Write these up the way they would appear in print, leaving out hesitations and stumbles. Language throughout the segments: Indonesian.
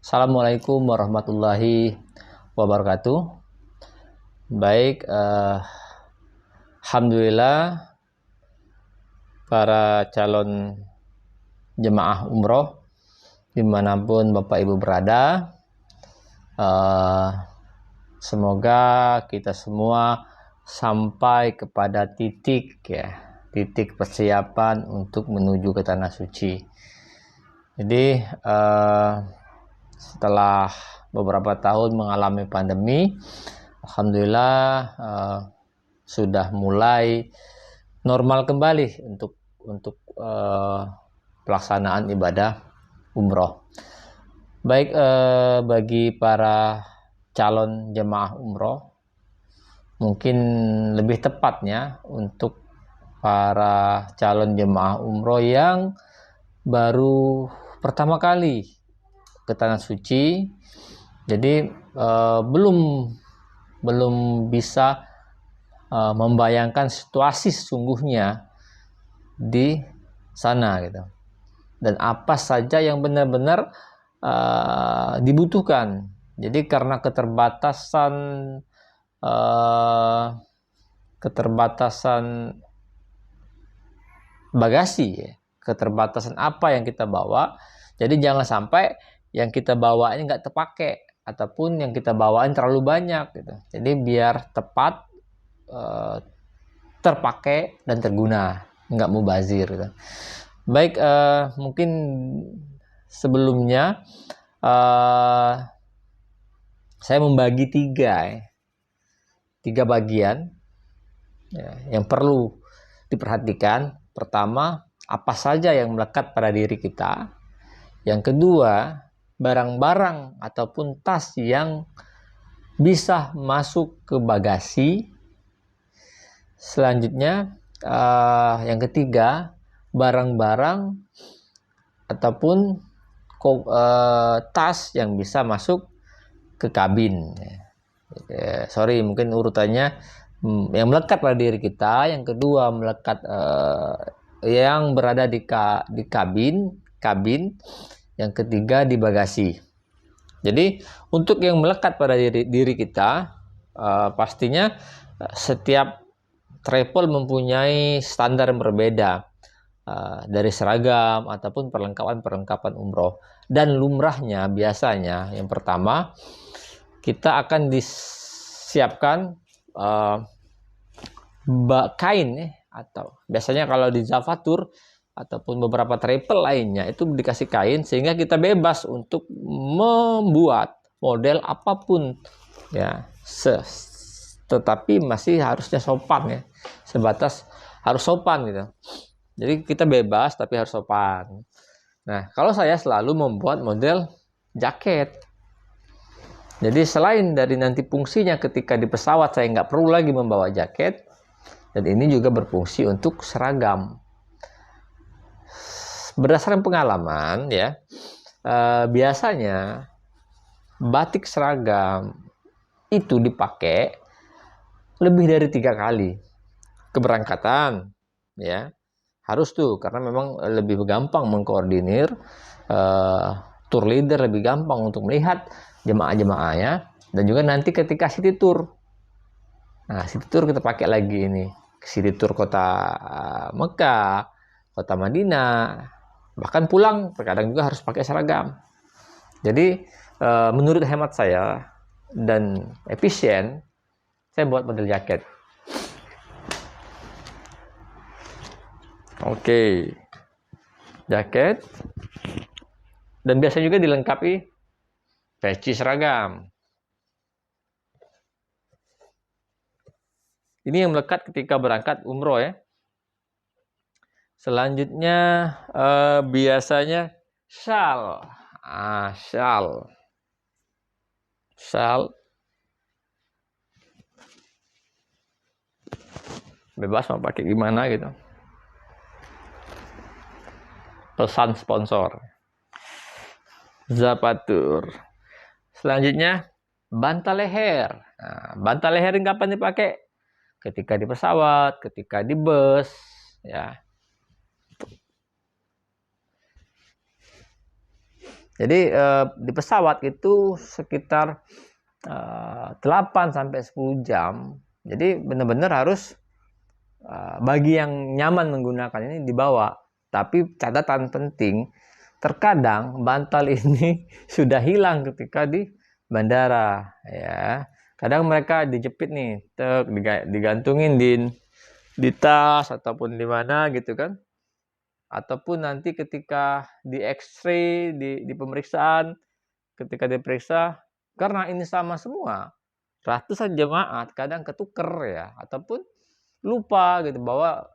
Assalamualaikum warahmatullahi wabarakatuh. Baik, alhamdulillah para calon jemaah umroh dimanapun Bapak Ibu berada, semoga kita semua sampai kepada titik persiapan untuk menuju ke tanah suci. Jadi setelah beberapa tahun mengalami pandemi, alhamdulillah sudah mulai normal kembali untuk pelaksanaan ibadah umroh. Baik, bagi para calon jemaah umroh, mungkin lebih tepatnya untuk para calon jemaah umroh yang baru pertama kali ke tanah suci, jadi belum bisa membayangkan situasi sesungguhnya di sana gitu, dan apa saja yang benar-benar dibutuhkan. Jadi karena keterbatasan bagasi, keterbatasan apa yang kita bawa, jadi jangan sampai yang kita bawa ini nggak terpakai ataupun yang kita bawain terlalu banyak gitu. Jadi biar tepat, terpakai dan terguna, nggak mubazir gitu. Baik, mungkin sebelumnya saya membagi tiga bagian yang perlu diperhatikan. Pertama, apa saja yang melekat pada diri kita. Yang kedua, barang-barang ataupun tas yang bisa masuk ke bagasi. Selanjutnya, yang ketiga, barang-barang ataupun tas yang bisa masuk ke kabin. Sorry, mungkin urutannya yang melekat pada diri kita, yang kedua melekat yang berada di kabin, yang ketiga di bagasi. Jadi untuk yang melekat pada diri kita, pastinya setiap travel mempunyai standar yang berbeda, dari seragam ataupun perlengkapan umroh. Dan lumrahnya biasanya yang pertama kita akan disiapkan kain, atau biasanya kalau di Zavatur ataupun beberapa travel lainnya itu dikasih kain, sehingga kita bebas untuk membuat model apapun ya, tetapi masih harusnya sopan ya, sebatas harus sopan gitu. Jadi kita bebas tapi harus sopan. Nah, kalau saya selalu membuat model jaket. Jadi selain dari nanti fungsinya ketika di pesawat saya nggak perlu lagi membawa jaket, dan ini juga berfungsi untuk seragam. Berdasarkan pengalaman ya, biasanya batik seragam itu dipakai lebih dari 3 kali keberangkatan ya. Harus tuh, karena memang lebih gampang mengkoordinir, tour leader lebih gampang untuk melihat jemaah-jemaahnya, dan juga nanti ketika city tour. Nah, city tour kita pakai lagi ini. City tour kota Mekah, kota Madinah, bahkan pulang terkadang juga harus pakai seragam. Jadi menurut hemat saya dan efisien, saya buat model jaket. Oke, jaket, dan biasanya juga dilengkapi peci seragam. Ini yang melekat ketika berangkat umroh ya. Selanjutnya biasanya shawl. Shawl bebas mau pakai gimana gitu. Pesan sponsor. Zavatur. Selanjutnya bantal leher. Nah, bantal leher ini kapan dipakai? Ketika di pesawat, ketika di bus, ya. Jadi di pesawat itu sekitar 8 sampai 10 jam. Jadi benar-benar harus bagi yang nyaman menggunakan ini dibawa. Tapi catatan penting, terkadang bantal ini sudah hilang ketika di bandara, ya. Kadang mereka dijepit nih, digantungin di tas ataupun di mana gitu kan. Ataupun nanti ketika di X-ray, di pemeriksaan, ketika diperiksa, karena ini sama semua, ratusan jemaat kadang ketuker ya, ataupun lupa gitu bahwa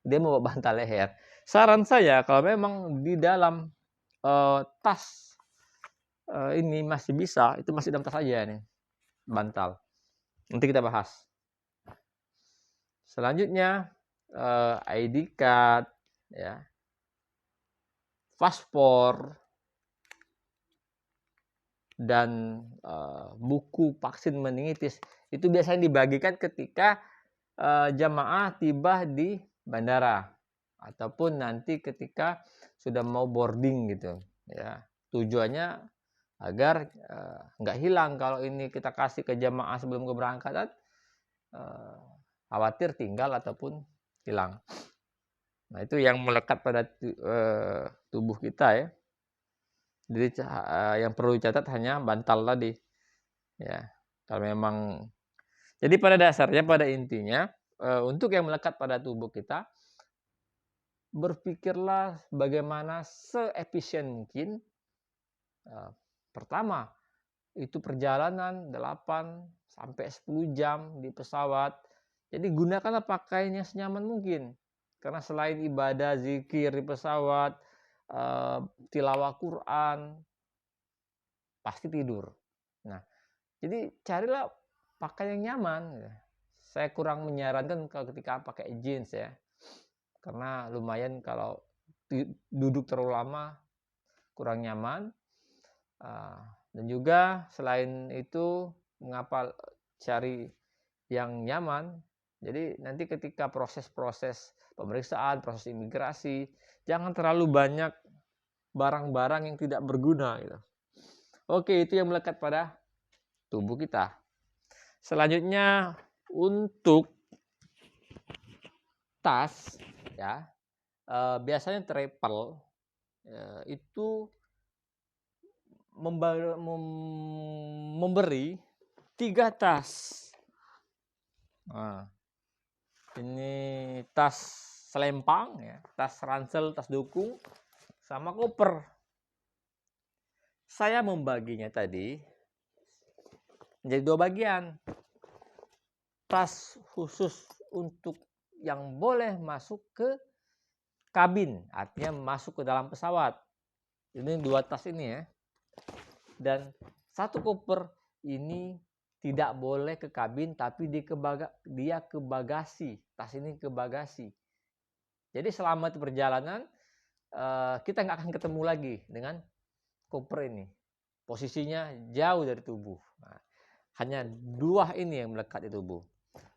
dia mau bantal leher. Saran saya kalau memang di dalam tas ini masih bisa, itu masih dalam tas aja nih bantal. Nanti kita bahas. Selanjutnya ID card, ya, paspor, dan buku vaksin meningitis itu biasanya dibagikan ketika jamaah tiba di bandara ataupun nanti ketika sudah mau boarding gitu ya. Tujuannya agar nggak hilang. Kalau ini kita kasih ke jamaah sebelum keberangkatan, khawatir tinggal ataupun hilang. Nah, itu yang melekat pada tubuh kita ya. Jadi yang perlu dicatat hanya bantal tadi ya. Kalau memang, jadi pada dasarnya, pada intinya, untuk yang melekat pada tubuh kita, berpikirlah bagaimana seefisien mungkin. Pertama, itu perjalanan 8 sampai 10 jam di pesawat. Jadi gunakanlah pakaiannya senyaman mungkin. Karena selain ibadah, zikir di pesawat, tilawah Quran, pasti tidur. Nah, jadi carilah pakaian yang nyaman. Saya kurang menyarankan kalau ketika pakai jeans ya, karena lumayan kalau duduk terlalu lama kurang nyaman. Dan juga selain itu, mengapa cari yang nyaman? Jadi nanti ketika proses-proses pemeriksaan, proses imigrasi, jangan terlalu banyak barang-barang yang tidak berguna gitu. Oke, itu yang melekat pada tubuh kita. Selanjutnya untuk tas ya, biasanya travel itu memberi 3 tas. Nah, ini tas selempang ya, tas ransel, tas dukung, sama koper. Saya membaginya tadi menjadi 2 bagian. Tas khusus untuk yang boleh masuk ke kabin, artinya masuk ke dalam pesawat. Ini 2 tas ini ya. Dan 1 koper ini tidak boleh ke kabin, tapi dia ke bagasi. Tas ini ke bagasi. Jadi selama perjalanan kita nggak akan ketemu lagi dengan koper ini. Posisinya jauh dari tubuh. Nah, hanya 2 ini yang melekat di tubuh.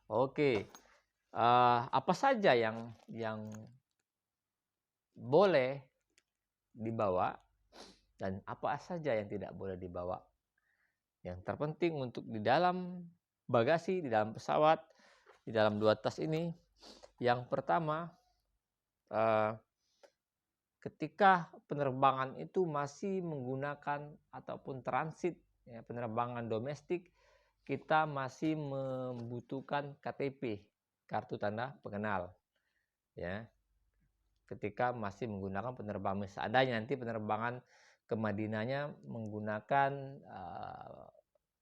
Oke, apa saja yang boleh dibawa dan apa saja yang tidak boleh dibawa. Yang terpenting untuk di dalam bagasi, di dalam pesawat, di dalam 2 tas ini, yang pertama, ketika penerbangan itu masih menggunakan ataupun transit ya, penerbangan domestik, kita masih membutuhkan KTP, kartu tanda pengenal ya. Ketika masih menggunakan penerbangan, seadanya nanti penerbangan ke Madinahnya menggunakan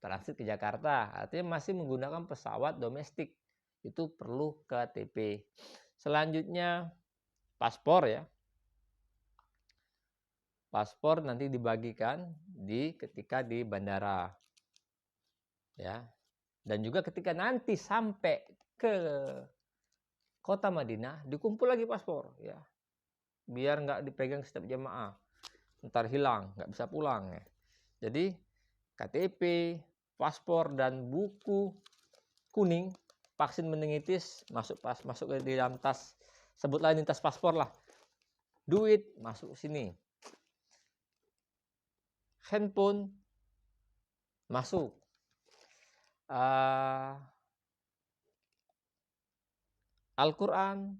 transit ke Jakarta, artinya masih menggunakan pesawat domestik, itu perlu KTP. Selanjutnya paspor ya. Paspor nanti dibagikan ketika di bandara ya. Dan juga ketika nanti sampai ke kota Madinah, dikumpul lagi paspor ya. Biar nggak dipegang setiap jemaah, ntar hilang, nggak bisa pulang ya. Jadi KTP, paspor, dan buku kuning vaksin meningitis masuk ke dalam tas. Sebutlah ini tas paspor lah. Duit masuk sini. handphone masuk, Al-Quran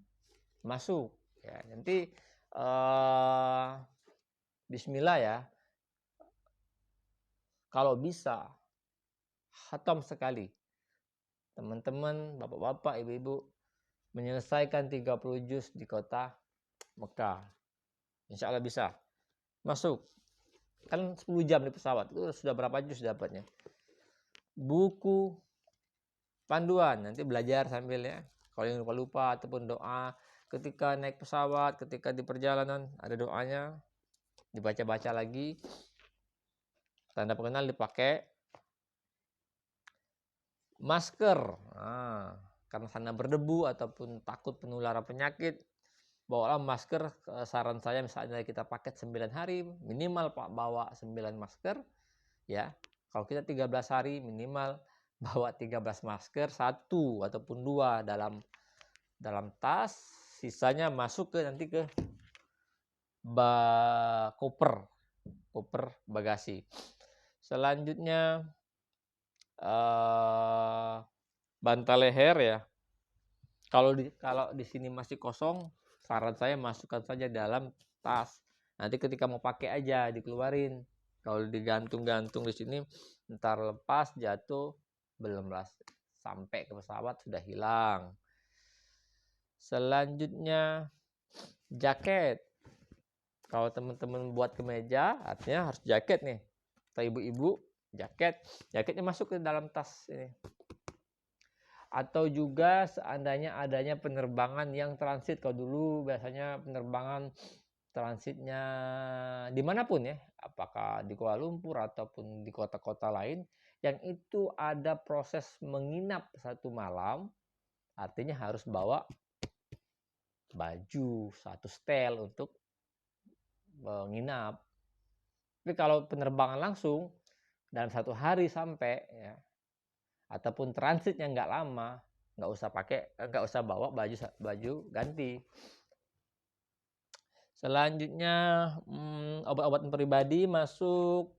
masuk. Ya, nanti Bismillah ya, kalau bisa khatam sekali. Teman-teman, bapak-bapak, ibu-ibu menyelesaikan 30 juz di kota Mekah. Insya Allah bisa. Masuk. Kan 10 jam di pesawat. Itu sudah berapa juz dapatnya. Buku panduan. Nanti belajar sambil ya. Kalau yang lupa-lupa ataupun doa. Ketika naik pesawat, ketika di perjalanan ada doanya. Dibaca-baca lagi. Tanda pengenal dipakai. Masker. Karena sana berdebu ataupun takut penularan penyakit, bawalah masker. Saran saya misalnya kita paket 9 hari, minimal Pak bawa 9 masker ya. Kalau kita 13 hari minimal bawa 13 masker, 1 ataupun 2 dalam tas, sisanya masuk ke nanti ke koper bagasi. Selanjutnya bantal leher ya. Kalau di sini masih kosong, saran saya masukkan saja dalam tas. Nanti ketika mau pakai aja dikeluarin. Kalau digantung-gantung di sini, ntar lepas jatuh, belum sampai ke pesawat sudah hilang. Selanjutnya jaket. Kalau teman-teman buat kemeja, artinya harus jaket nih. Atau ibu-ibu jaketnya masuk ke dalam tas ini. Atau juga seandainya adanya penerbangan yang transit. Kalau dulu biasanya penerbangan transitnya dimanapun ya, apakah di Kuala Lumpur ataupun di kota-kota lain, yang itu ada proses menginap 1 malam, artinya harus bawa baju 1 setel untuk menginap. Tapi kalau penerbangan langsung dalam 1 hari sampai ya, ataupun transitnya nggak lama, nggak usah bawa baju ganti. Selanjutnya obat-obatan pribadi masuk,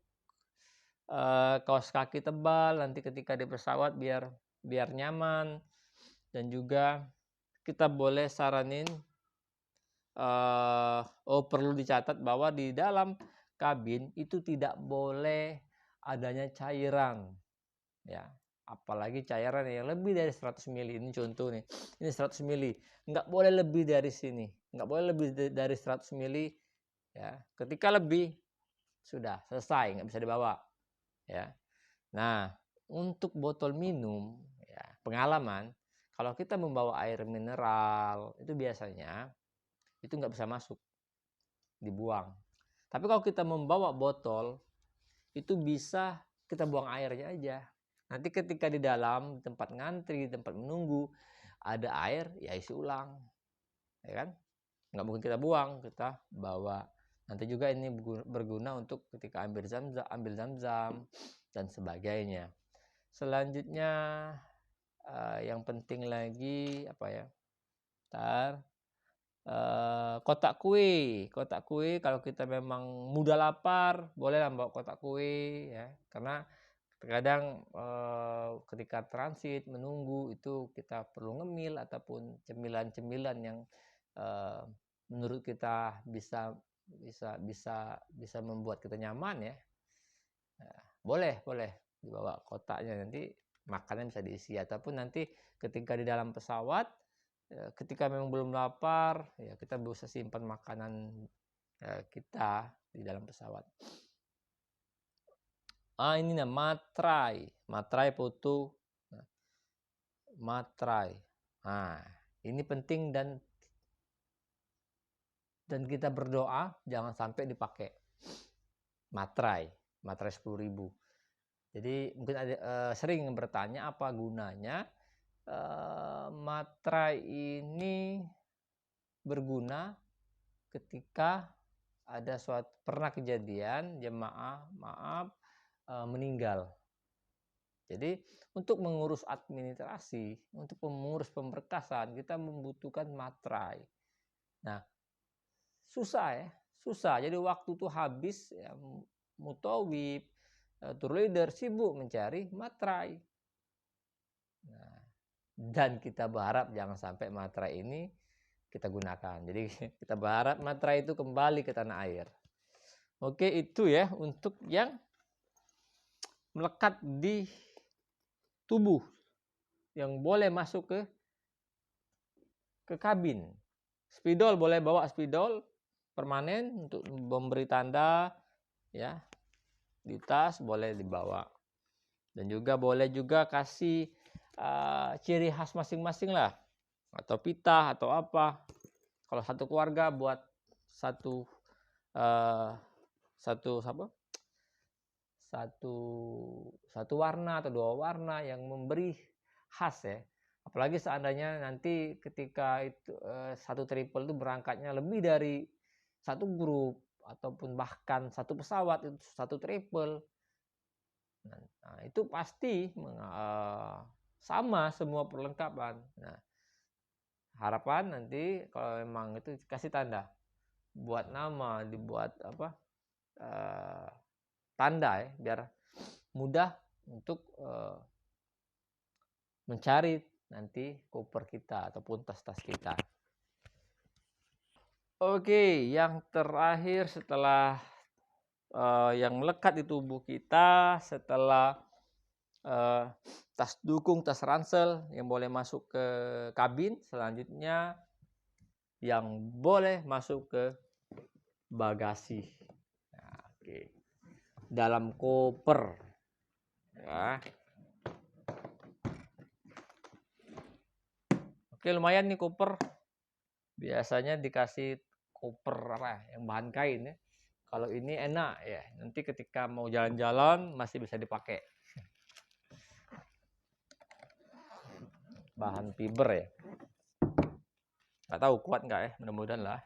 kaos kaki tebal nanti ketika di pesawat biar nyaman. Dan juga kita boleh saranin perlu dicatat bahwa di dalam kabin itu tidak boleh adanya cairan ya, apalagi cairan yang lebih dari 100 ml. Ini contoh nih, ini 100 ml, nggak boleh lebih dari sini, nggak boleh lebih dari 100 ml ya. Ketika lebih sudah selesai, nggak bisa dibawa ya. Nah, untuk botol minum ya, pengalaman kalau kita membawa air mineral itu biasanya itu nggak bisa masuk, dibuang. Tapi kalau kita membawa botol itu bisa kita buang airnya aja. Nanti ketika di dalam tempat ngantri, tempat menunggu ada air, ya isi ulang, ya kan? Nggak mungkin kita buang, kita bawa. Nanti juga ini berguna untuk ketika ambil zam-zam dan sebagainya. Selanjutnya yang penting lagi apa ya? Kotak kue kalau kita memang mudah lapar bolehlah bawa kotak kue ya, karena terkadang ketika transit menunggu itu kita perlu ngemil ataupun cemilan-cemilan yang menurut kita bisa membuat kita nyaman ya. Boleh dibawa kotaknya, nanti makannya bisa diisi. Ataupun nanti ketika di dalam pesawat ketika memang belum lapar ya kita bisa simpan makanan kita di dalam pesawat. Ini matrai foto, matrai. Ini penting dan kita berdoa jangan sampai dipakai matrai 10.000. Jadi mungkin ada sering bertanya apa gunanya. Matrai ini berguna ketika ada pernah kejadian jemaah meninggal. Jadi untuk mengurus administrasi, untuk mengurus pemberkasan kita membutuhkan matrai. Nah, susah. Jadi waktu itu habis ya, mutawib, tour leader sibuk mencari materai. Nah, dan kita berharap jangan sampai materai ini kita gunakan. Jadi kita berharap materai itu kembali ke tanah air. Oke, itu ya untuk yang melekat di tubuh yang boleh masuk ke kabin. Spidol boleh bawa spidol permanen untuk memberi tanda ya. Di tas boleh dibawa. Dan juga boleh juga kasih ciri khas masing-masing lah, atau pita atau apa. Kalau satu keluarga buat satu warna atau 2 warna yang memberi khas ya. Apalagi seandainya nanti ketika itu satu triple itu berangkatnya lebih dari satu grup ataupun bahkan satu pesawat itu satu triple. Nah, itu pasti sama semua perlengkapan. Nah, harapan nanti kalau memang itu kasih tanda, buat nama, dibuat apa tanda ya, biar mudah untuk mencari nanti koper kita ataupun tas-tas kita. Oke, yang terakhir setelah yang melekat di tubuh kita, setelah tas dukung, tas ransel yang boleh masuk ke kabin, selanjutnya yang boleh masuk ke bagasi. Nah, oke. Dalam koper ya. Oke, lumayan nih koper. Biasanya dikasih koper apa yang bahan kain ya. Kalau ini enak ya, nanti ketika mau jalan-jalan masih bisa dipakai. Bahan fiber ya. Nggak tahu kuat nggak ya, mudah-mudahan lah.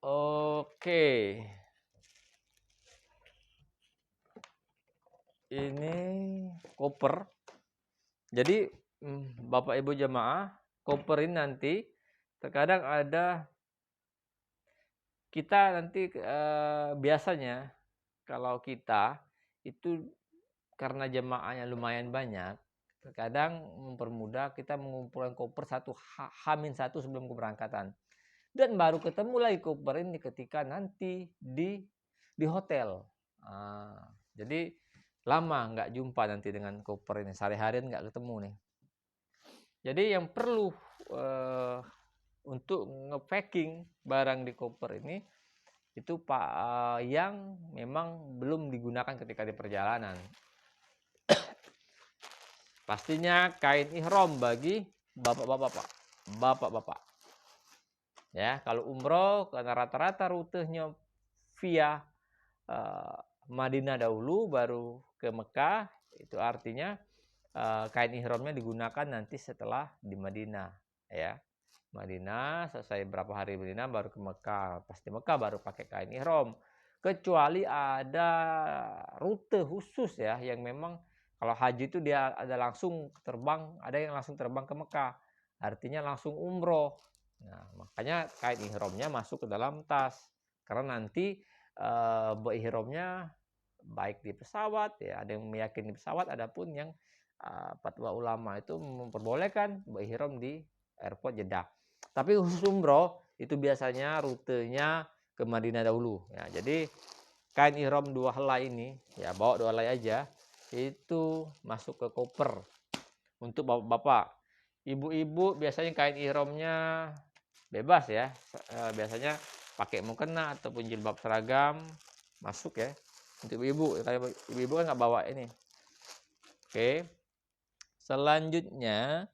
Oke. Ini koper. Jadi Bapak Ibu jemaah, koper ini nanti terkadang ada kita nanti biasanya kalau kita itu karena jemaahnya lumayan banyak, terkadang mempermudah kita mengumpulkan koper H-1 sebelum keberangkatan. Dan baru ketemu lagi koper ini ketika nanti di hotel. Jadi lama nggak jumpa nanti dengan koper ini, sehari-harian nggak ketemu nih. Jadi yang perlu untuk nge-packing barang di koper ini itu yang memang belum digunakan ketika di perjalanan. Pastinya kain ihram bagi bapak-bapak. Ya, kalau umroh karena rata-rata rutenya via Madinah dahulu baru ke Mekah, itu artinya kain ihramnya digunakan nanti setelah di Madinah ya. Madinah selesai berapa hari Madinah baru ke Mekah. Pas di Mekah baru pakai kain ihram. Kecuali ada rute khusus ya yang memang kalau haji itu dia ada langsung terbang, ada yang langsung terbang ke Mekah. Artinya langsung umroh. Nah, makanya kain ihramnya masuk ke dalam tas. Karena nanti ihramnya baik di pesawat ya, ada yang meyakini pesawat, adapun yang fatwa ulama itu memperbolehkan ihram di airport Jeddah. Tapi khusus umroh itu biasanya rutenya ke Madinah dahulu ya. Jadi kain ihram 2 helai ini ya, bawa 2 helai aja, itu masuk ke koper untuk bapak-bapak. Ibu-ibu biasanya kain ihramnya bebas ya, biasanya pakai mukena ataupun jilbab seragam masuk ya. Untuk ibu-ibu, kalau ibu-ibu kan nggak bawa ini. Oke, selanjutnya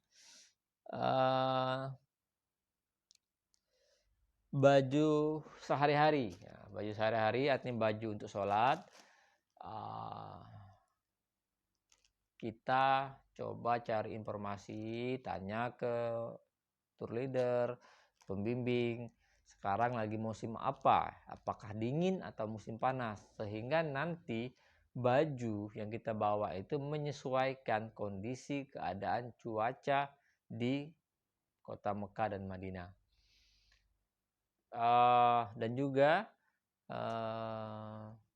baju sehari-hari. Ya, baju sehari-hari artinya baju untuk sholat. Kita coba cari informasi, tanya ke tour leader, pembimbing, sekarang lagi musim apa, apakah dingin atau musim panas, sehingga nanti baju yang kita bawa itu menyesuaikan kondisi keadaan cuaca di kota Mekah dan Madinah. Dan juga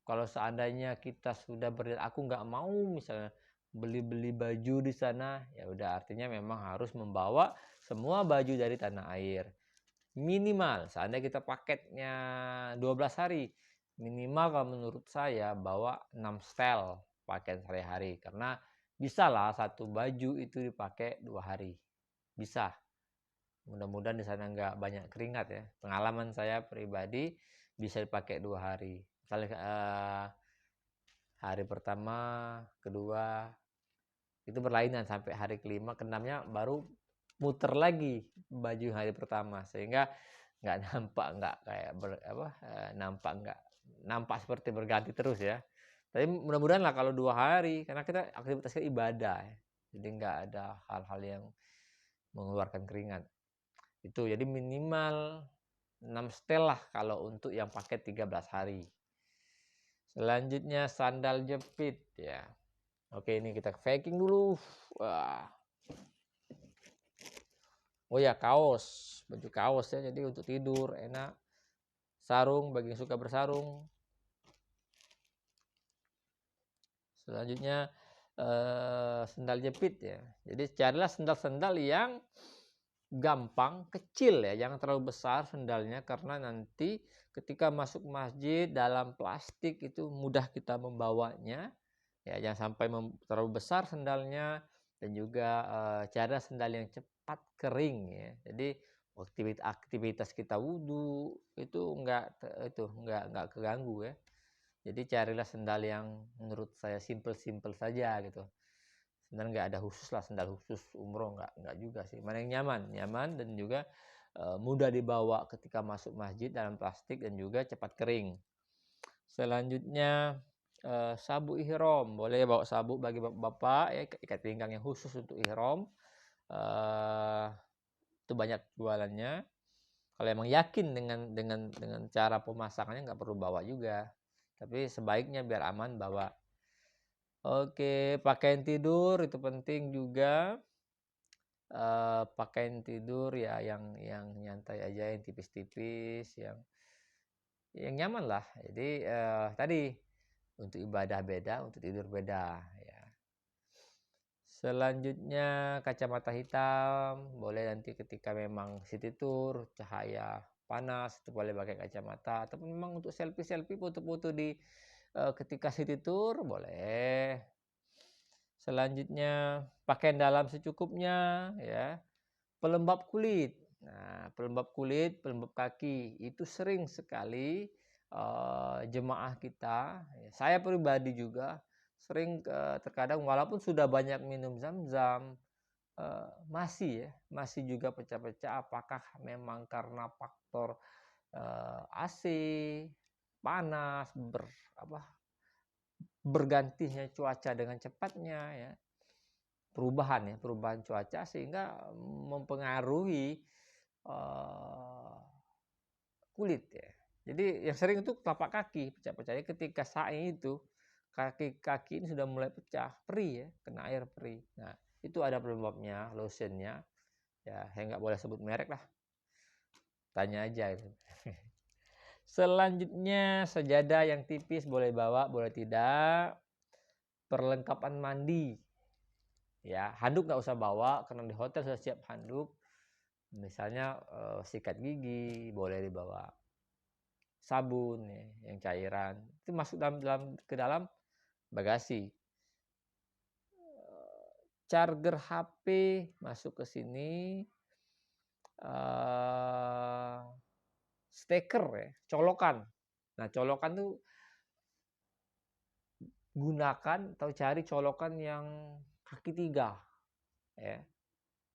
kalau seandainya kita sudah aku nggak mau misalnya beli-beli baju di sana, ya udah artinya memang harus membawa semua baju dari tanah air. Minimal seandainya kita paketnya 12 hari, minimal kalau menurut saya bawa 6 setel pakaian sehari-hari, karena bisa lah satu baju itu dipakai 2 hari. Bisa. Mudah-mudahan di sana nggak banyak keringat ya. Pengalaman saya pribadi bisa dipakai 2 hari. Misalnya hari pertama, kedua itu berlainan sampai hari kelima, keenamnya baru muter lagi baju hari pertama, sehingga nggak nampak nggak kayak nampak seperti berganti terus ya. Tapi mudah-mudahan lah kalau 2 hari, karena kita aktivitasnya ibadah ya. Jadi nggak ada hal-hal yang mengeluarkan keringat. Itu jadi minimal 6 setel lah kalau untuk yang pakai 13 hari. Selanjutnya sandal jepit ya. Oke, ini kita packing dulu. Wah. Oh ya, kaos, baju kaos ya. Jadi untuk tidur enak. Sarung bagi yang suka bersarung. Selanjutnya sandal jepit ya. Jadi carilah sandal-sandal yang gampang, kecil ya, jangan terlalu besar sandalnya, karena nanti ketika masuk masjid dalam plastik itu mudah kita membawanya. Ya, jangan sampai terlalu besar sandalnya, dan juga cara sandal yang cepat kering ya. Jadi aktivitas kita wudhu itu nggak keganggu ya. Jadi carilah sandal yang menurut saya simple saja gitu. Sebenarnya nggak ada khusus lah sandal khusus umroh, nggak juga sih. Mana yang nyaman dan juga mudah dibawa ketika masuk masjid dalam plastik dan juga cepat kering. Selanjutnya sabuk ihram, boleh bawa sabuk bagi bapak ya, ikat pinggang yang khusus untuk ihram. Itu banyak jualannya. Kalau emang yakin dengan cara pemasangannya nggak perlu bawa juga. Tapi sebaiknya biar aman bawa. Oke, pakaian tidur itu penting juga. Pakaian tidur ya yang nyantai aja, yang tipis-tipis, yang nyaman lah. Jadi tadi untuk ibadah beda, untuk tidur beda ya. Selanjutnya kacamata hitam, boleh nanti ketika memang city tour, cahaya panas itu boleh pakai kacamata, ataupun memang untuk selfie foto-foto di ketika city tour boleh. Selanjutnya pakaian dalam secukupnya ya. Pelembab kulit. Nah, pelembab kulit, pelembab kaki itu sering sekali jemaah kita, saya pribadi juga sering terkadang walaupun sudah banyak minum zam-zam masih juga pecah-pecah. Apakah memang karena faktor AC panas, bergantinya cuaca dengan cepatnya ya, perubahan cuaca sehingga mempengaruhi kulit ya. Jadi yang sering itu telapak kaki pecah-pecahnya ketika sa'i itu, kaki ini sudah mulai pecah, perih ya, kena air perih. Nah, itu ada pelembabnya, lotionnya. Ya, saya nggak boleh sebut merek lah. Tanya aja itu. Selanjutnya sajadah yang tipis boleh bawa, boleh tidak. Perlengkapan mandi. Ya, handuk nggak usah bawa karena di hotel sudah siap handuk. Misalnya sikat gigi boleh dibawa. Sabun ya, yang cairan itu masuk ke dalam bagasi. Charger HP masuk ke sini. Steker ya, colokan. Nah, colokan tuh gunakan atau cari colokan yang kaki 3 ya.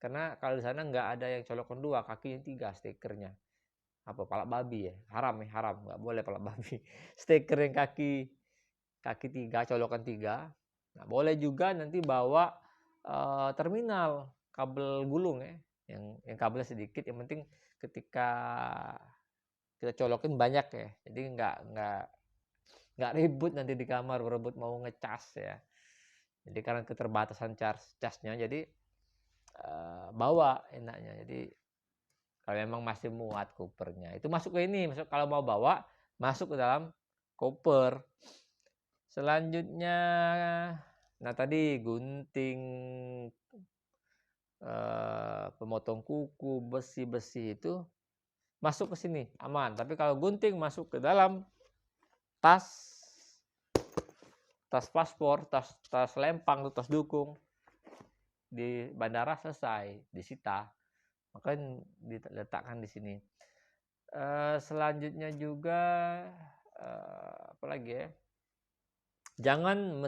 Karena kalau di sana nggak ada yang colokan 2, kakinya 3 stekernya. Apa palak babi ya? Haram nggak boleh palak babi. Steker yang kaki 3, colokan 3. Nah, boleh juga nanti bawa terminal kabel gulung ya, yang kabelnya sedikit, yang penting ketika kita colokin banyak ya. Jadi nggak ribut nanti di kamar berebut mau ngecas ya. Jadi karena keterbatasan casnya, jadi bawa enaknya. Jadi kalau memang masih muat kopernya itu masuk ke ini, kalau mau bawa masuk ke dalam koper. Selanjutnya, nah tadi gunting, pemotong kuku, besi-besi itu masuk ke sini aman. Tapi kalau gunting masuk ke dalam tas, tas paspor, tas lempang, tas dukung di bandara selesai disita, maka diletakkan di sini. Selanjutnya juga apa lagi ya? Jangan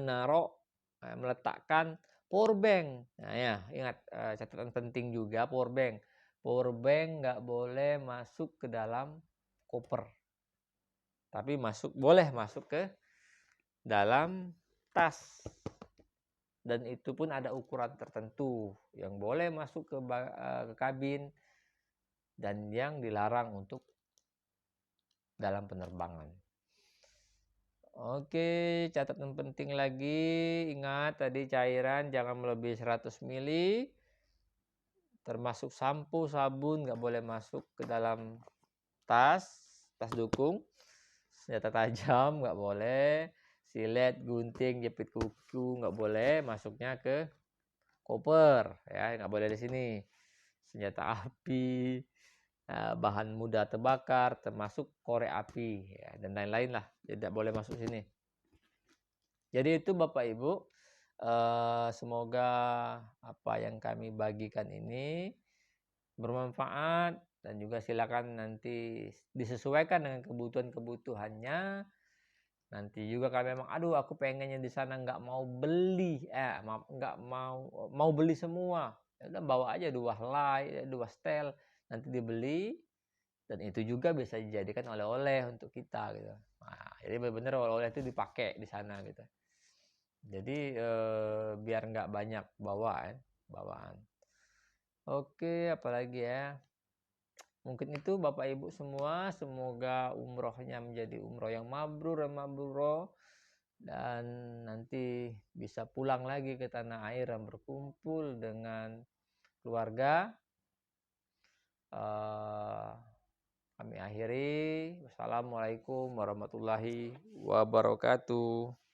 meletakkan power bank. Nah ya, ingat catatan penting juga power bank. Power bank nggak boleh masuk ke dalam koper, tapi boleh masuk ke dalam tas. Dan itu pun ada ukuran tertentu yang boleh masuk ke kabin dan yang dilarang untuk dalam penerbangan. Oke, catatan penting lagi, ingat tadi cairan jangan melebihi 100 ml, termasuk sampo, sabun nggak boleh masuk ke dalam tas dukung, senjata tajam nggak boleh, silet, gunting, jepit kuku nggak boleh masuknya ke koper, ya nggak boleh di sini. Senjata api, bahan mudah terbakar, termasuk korek api, ya, dan lain-lain lah, tidak boleh masuk sini. Jadi itu Bapak Ibu, semoga apa yang kami bagikan ini bermanfaat, dan juga silakan nanti disesuaikan dengan kebutuhan-kebutuhannya. Nanti juga kami memang, aduh aku pengennya di sana nggak mau beli, nggak mau beli semua, ya udah bawa aja 2 helai, 2 setel, nanti dibeli, dan itu juga bisa dijadikan oleh-oleh untuk kita gitu. Nah, jadi benar-benar oleh-oleh itu dipakai di sana gitu. Jadi biar nggak banyak bawaan. Oke, apalagi ya. Mungkin itu Bapak Ibu semua, semoga umrohnya menjadi umroh yang mabrur dan mabruro, dan nanti bisa pulang lagi ke tanah air dan berkumpul dengan keluarga. Kami akhiri. Wassalamualaikum warahmatullahi wabarakatuh.